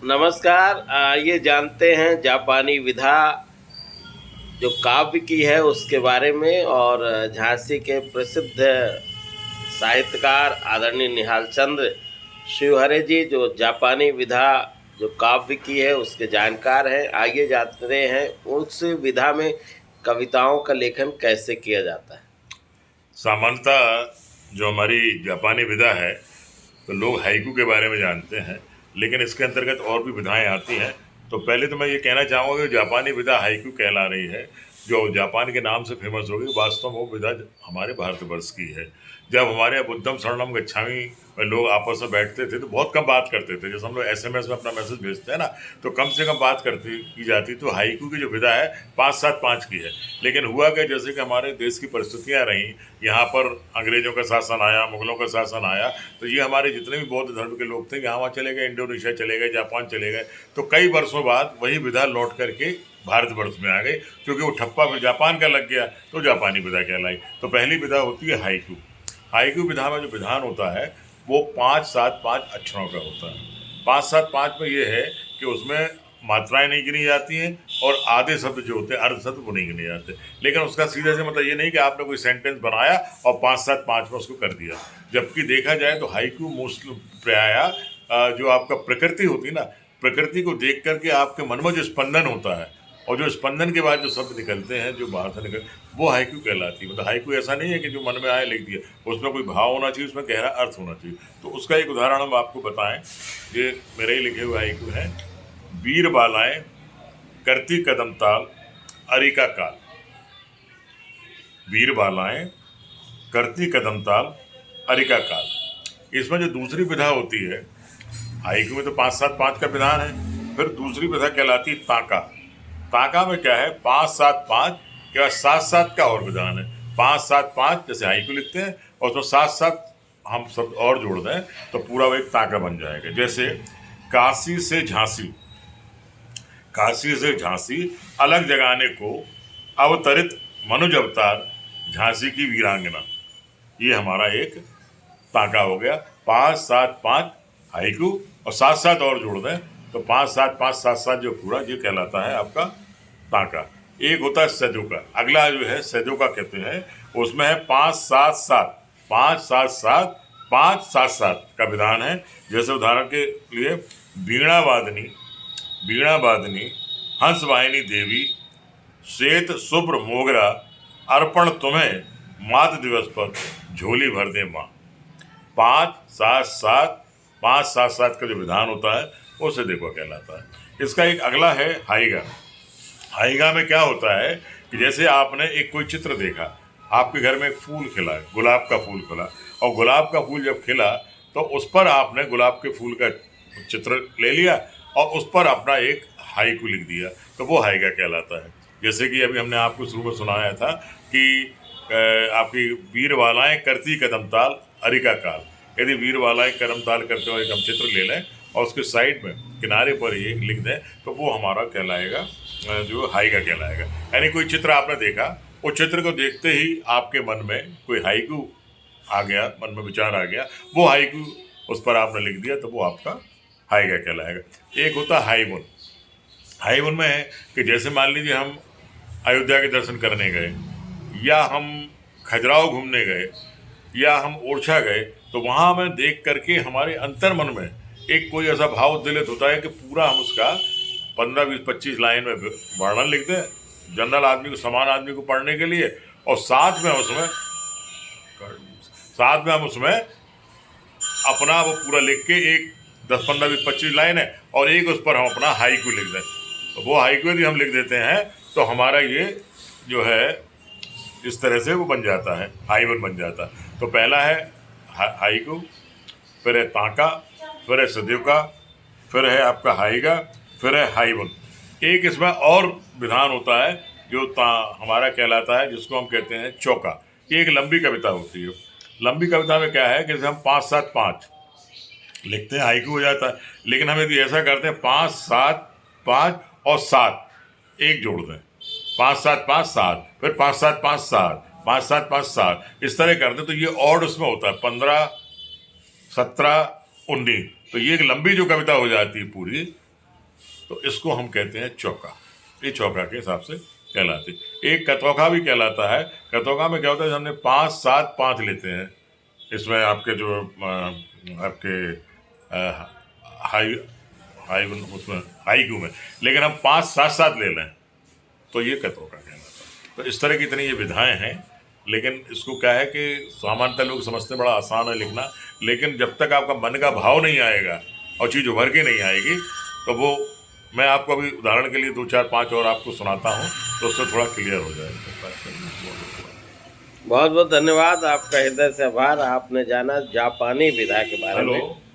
नमस्कार। आइए जानते हैं जापानी विधा जो काव्य की है उसके बारे में। और झांसी के प्रसिद्ध साहित्यकार आदरणीय निहाल चंद्र शिवहरे जी जो जापानी विधा जो काव्य की है उसके जानकार हैं। आइए जानते हैं उस विधा में कविताओं का लेखन कैसे किया जाता है। सामान्यतः जो हमारी जापानी विधा है तो लोग हाइकू के बारे में जानते हैं, लेकिन इसके अंतर्गत और भी विधाएं आती हैं। तो पहले तो मैं ये कहना चाहूँगा कि जापानी विधा हाइकू कहला रही है, जो जापान के नाम से फेमस होगी, वास्तव में वो विधा हमारे भारतवर्ष की है। जब हमारे यहाँ बुद्धम शरणम गच्छामी में लोग आपस में बैठते थे तो बहुत कम बात करते थे। जैसे हम लोग एसएमएस में अपना मैसेज भेजते हैं ना, तो कम से कम बात करती की जाती। तो हाइकू की जो विधा है 5-7-5 की है। लेकिन हुआ क्या, जैसे कि हमारे देश की परिस्थितियाँ रहीं, यहाँ पर अंग्रेजों का शासन आया, मुगलों का शासन आया, तो ये हमारे जितने भी बौद्ध धर्म के लोग थे यहाँ वहाँ चले गए, इंडोनेशिया चले गए, जापान चले गए। तो कई वर्षों बाद वही विधा लौट करके भारतवर्ष में आ गई, क्योंकि वो ठप्पा फिर जापान का लग गया तो जापानी विधा कहलाई। तो पहली विधा होती है हाइकू। हाइकू विधा में जो विधान होता है वो 5-7-5 अक्षरों का होता है। 5-7-5 में ये है कि उसमें मात्राएं नहीं गिनी जाती हैं और आधे शब्द जो होते हैं, अर्ध शब्द, वो नहीं गिने जाते। लेकिन उसका सीधे से मतलब ये नहीं कि आपने कोई सेंटेंस बनाया और 5-7-5 में उसको कर दिया। जबकि देखा जाए तो हाइकू मोस्ट प्राय जो आपका प्रकृति होती है ना, प्रकृति को देख करके आपके मन में जो स्पंदन होता है और जो स्पंदन के बाद जो शब्द निकलते हैं, जो बाहर से निकल, वो हाइकू कहलाती है। मतलब हाइकू ऐसा नहीं है कि जो मन में आए लिख दिया, उसमें कोई भाव होना चाहिए, उसमें गहरा अर्थ होना चाहिए। तो उसका एक उदाहरण हम आपको बताएं। ये मेरे ही लिखे हुए हाइकू हैं। वीर बालाएं करती कदम ताल अरिका काल। वीर बालाएं करती कदम ताल अरिका काल। इसमें जो दूसरी विधा होती है, हाइकू में तो 5-7-5 का विधान है, फिर दूसरी विधा कहलाती है ताका। ताका में क्या है, 5-7-5 के बाद 7-7 का और विधान है। 5-7-5 जैसे हाइकू लिखते हैं और उसमें 7-7 हम शब्द और जोड़ दें तो पूरा वो एक ताका बन जाएगा। जैसे काशी से झांसी, काशी से झांसी अलग जगाने को अवतरित मनुज अवतार झांसी की वीरांगना। ये हमारा एक ताका हो गया। 5-7-5 हाइकू और 7-7 और जोड़ दें तो 5-7-5-7-7 जो पूरा ये कहलाता है आपका ताका। एक होता है सैजोका। अगला जो है सैजोका कहते हैं, उसमें है 5-7-7, 5-7-7, 5-7-7 का विधान है। जैसे उदाहरण के लिए वीणा वादनी, वीणा वादनी हंस वाहिनी देवी श्वेत शुभ्र मोगरा अर्पण तुम्हें मात दिवस पर झोली भर दे माँ। 5-7-7, 5-7-7 का जो विधान होता है वो सैजोका कहलाता है। इसका एक अगला है हाइगा। हाइगा में क्या होता है कि जैसे आपने एक कोई चित्र देखा, आपके घर में एक फूल खिला, गुलाब का फूल खिला, और गुलाब का फूल जब खिला तो उस पर आपने गुलाब के फूल का चित्र ले लिया और उस पर अपना एक हाइकू लिख दिया, तो वो हाइगा कहलाता है। जैसे कि अभी हमने आपको शुरू में सुनाया था कि आपकी वीरवालाएँ करती कदम ताल अरिका काल। यदि वीरवालाएँ कदम ताल करते हुए एक हम चित्र ले लें और उसके साइड में किनारे पर ये लिख दें तो वो हमारा कहलाएगा जो हाइगा कहलाएगा। यानी कोई चित्र आपने देखा, उस चित्र को देखते ही आपके मन में कोई हाइकू आ गया, मन में विचार आ गया, वो हाइकू उस पर आपने लिख दिया तो वो आपका हाइगा कहलाएगा। एक होता है हाइवन। हाइवन में है कि जैसे मान लीजिए हम अयोध्या के दर्शन करने गए, या हम खजुराहो घूमने गए, या हम ओरछा गए, तो वहाँ हमें देख करके हमारे अंतर मन में एक कोई ऐसा भाव उद्वेलित होता है कि पूरा हम उसका 15-20-25 लाइन में वर्णन लिख दें जनरल आदमी को, समान आदमी को पढ़ने के लिए, और साथ में हम उसमें अपना वो पूरा लिख के एक 10-15-20-25 लाइन है और एक उस पर हम अपना हाइकू लिख दें। तो वो हाइकू यदि हम लिख देते हैं तो हमारा ये जो है इस तरह से वो बन जाता है, हाइवन बन जाता है। तो पहला है हाइकू, फिर है ताका, फिर है सैजोका, फिर है आपका हाइगा, फिर है हाइवन। एक इसमें और विधान होता है जो हमारा कहलाता है, जिसको हम कहते हैं चौका। ये एक लंबी कविता होती है। लंबी कविता में क्या है कि जैसे हम 5-7-5 लिखते हैं हाइकू हो जाता है, लेकिन हम यदि ऐसा करते हैं 5-7-5 और 7 एक जोड़ दें, 5-7-5-7, फिर 5-7-5-7, 5-7-5-7, इस तरह करते तो ये और उसमें होता है 15-17-19। तो ये एक लंबी जो कविता हो जाती है पूरी, तो इसको हम कहते हैं चौका। ये चौका के हिसाब से कहलाती। एक कतौका भी कहलाता है। कतौका में क्या होता है, हमने 5 7 पाँच लेते हैं इसमें, आपके जो आपके हाई हाई उसमें हाईकू में, लेकिन हम 5 7 7 ले लें तो ये कतौका कहलाता है। तो इस तरह की इतनी ये विधाएं हैं, लेकिन इसको क्या है कि सामान्यतः लोग समझते बड़ा आसान है लिखना, लेकिन जब तक आपका मन का भाव नहीं आएगा और चीज़ उभर के नहीं आएगी, तो वो मैं आपको अभी उदाहरण के लिए 2 4 5 और आपको सुनाता हूँ, तो उससे थोड़ा क्लियर हो जाएगा। बहुत बहुत धन्यवाद, आपका हृदय से आभार। आपने जाना जापानी विधा के बारे में। हेलो।